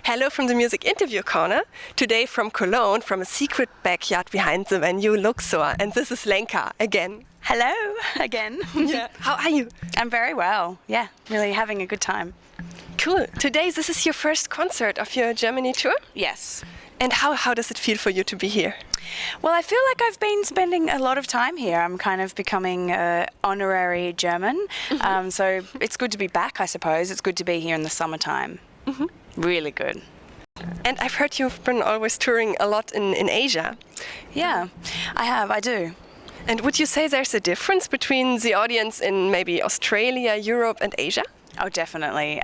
Hello from the Music Interview Corner. Today from Cologne, from a secret backyard behind the venue Luxor. And this is Lenka again. Hello again. Yeah. How are you? I'm very well. Yeah, really having a good time. Cool. Today this is your first concert of your Germany tour? Yes. And how does it feel for you to be here? Well, I feel like I've been spending a lot of time here. I'm kind of becoming honorary German. So it's good to be back, I suppose. It's good to be here in the summertime. Really good. And I've heard you've been always touring a lot in Asia. Yeah, I do. And would you say there's a difference between the audience in maybe Australia, Europe and Asia? Oh, definitely.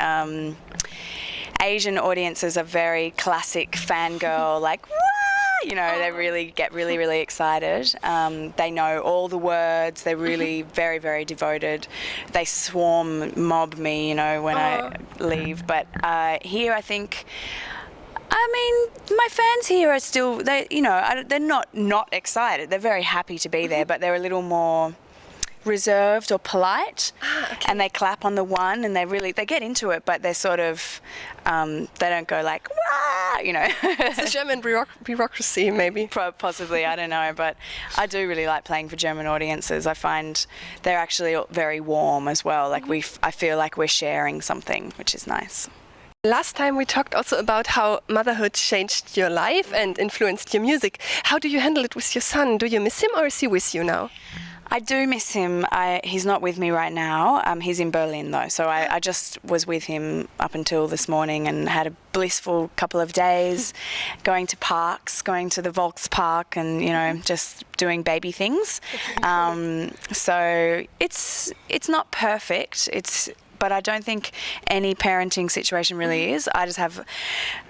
Asian audiences are very classic fangirl, like, wah! You know, they really get really excited. They know all the words. They're really very, very devoted. They mob me, you know, when I leave. But here, I think, my fans here are still, they're not excited. They're very happy to be there, but they're a little more reserved or polite. And they clap on the one and they get into it, but they're sort of, they don't go like, wah, you know. It's the German bureaucracy, maybe. Possibly, I don't know, but I do really like playing for German audiences. I find they're actually very warm as well. Like I feel like we're sharing something, which is nice. Last time we talked also about how motherhood changed your life and influenced your music. How do you handle it with your son? Do you miss him or is he with you now? I do miss him. He's not with me right now. He's in Berlin though, so I just was with him up until this morning and had a blissful couple of days, going to parks, going to the Volkspark and, you know, just doing baby things. So it's not perfect. But I don't think any parenting situation really is. I just have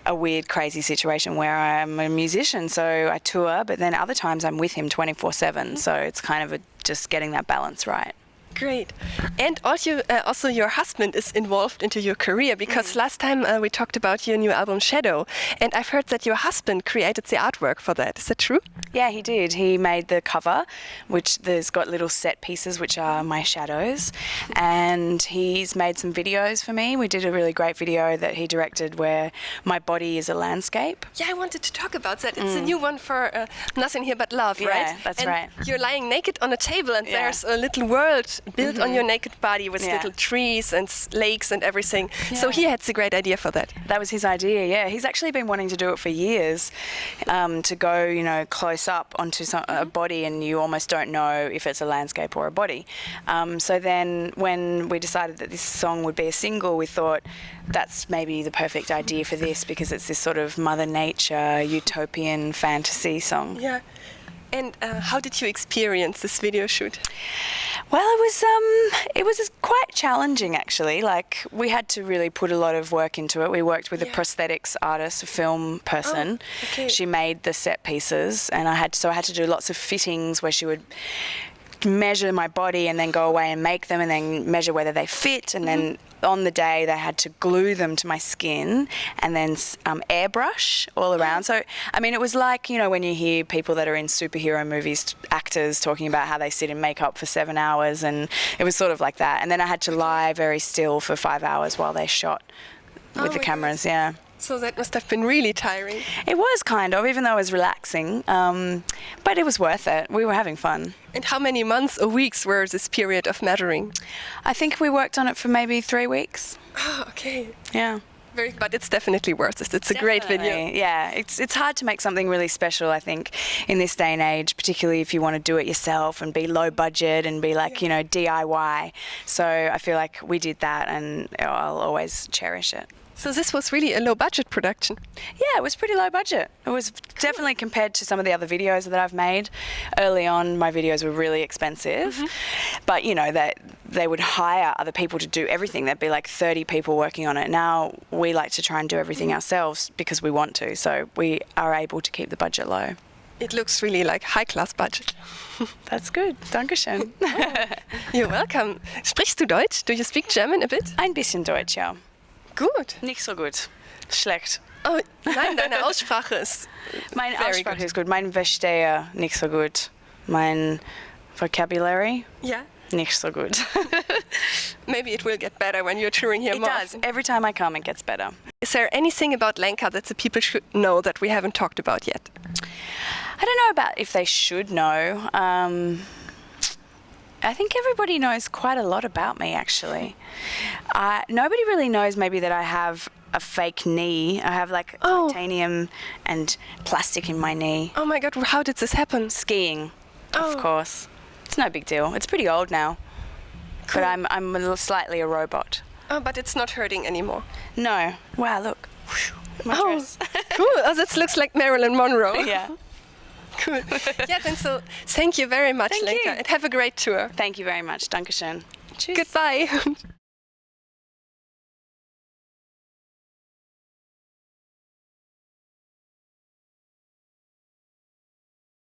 a weird, crazy situation where I'm a musician, so I tour, but then other times I'm with him 24/7. So it's kind of just getting that balance right. Great. And also your husband is involved into your career because last time we talked about your new album Shadow, and I've heard that your husband created the artwork for that. Is that true? Yeah, he did. He made the cover, which there's got little set pieces, which are my shadows, and he's made some videos for me. We did a really great video that he directed where my body is a landscape. Yeah, I wanted to talk about that. It's a new one for Nothing Here But Love, right? Yeah, that's and right. You're lying naked on a table and there's a little world built on your naked body with little trees and lakes and everything. Yeah. So he had the great idea for that. That was his idea, yeah. He's actually been wanting to do it for years, to go, you know, close up onto a body and you almost don't know if it's a landscape or a body. So then when we decided that this song would be a single, we thought that's maybe the perfect idea for this because it's this sort of Mother Nature, utopian fantasy song. Yeah. And how did you experience this video shoot? Well, it was quite challenging actually. Like we had to really put a lot of work into it. We worked with a prosthetics artist, a film person. Oh, okay. She made the set pieces, and I had to do lots of fittings where she would measure my body and then go away and make them and then measure whether they fit, and then on the day they had to glue them to my skin and then airbrush all around. So I mean, it was like, you know, when you hear people that are in superhero movies, actors talking about how they sit in makeup for 7 hours, and it was sort of like that. And then I had to lie very still for 5 hours while they shot with the cameras. Yeah. So that must have been really tiring. It was kind of, even though it was relaxing, but it was worth it. We were having fun. And how many months or weeks were this period of measuring? I think we worked on it for maybe 3 weeks. Oh, okay. Yeah. But it's definitely worth it. It's a great video. Yeah, it's hard to make something really special, I think, in this day and age, particularly if you want to do it yourself and be low budget and be like, you know, DIY. So I feel like we did that and I'll always cherish it. So this was really a low-budget production? Yeah, it was pretty low budget. It was definitely compared to some of the other videos that I've made. Early on, my videos were really expensive. But, you know, they would hire other people to do everything. There'd be like 30 people working on it. Now we like to try and do everything ourselves because we want to. So we are able to keep the budget low. It looks really like high-class budget. That's good. Dankeschön. You're welcome. Sprichst du Deutsch? Do you speak German a bit? Ein bisschen Deutsch, ja. Gut. Nicht so gut. Schlecht. Oh, nein, deine Aussprache ist Meine Aussprache ist gut. Mein Versteher nicht so gut. Mein Vocabulary nicht so gut. maybe it will get better when you're touring here It more does. often. Every time I come, it gets better. Is there anything about Lenka that the people should know that we haven't talked about yet? I don't know about if they should know. I think everybody knows quite a lot about me, actually. Nobody really knows maybe that I have a fake knee. I have like titanium and plastic in my knee. Oh my God, how did this happen? Skiing, of course. It's no big deal. It's pretty old now. Cool. But I'm a little slightly a robot. Oh, but it's not hurting anymore. No. Wow, look. My dress. Cool. Oh, this looks like Marilyn Monroe. Yeah. Cool. Yeah, then so thank you very much, Thank Lenka, you. and have a great tour. Thank you very much. Dankeschön. Tschüss. Goodbye.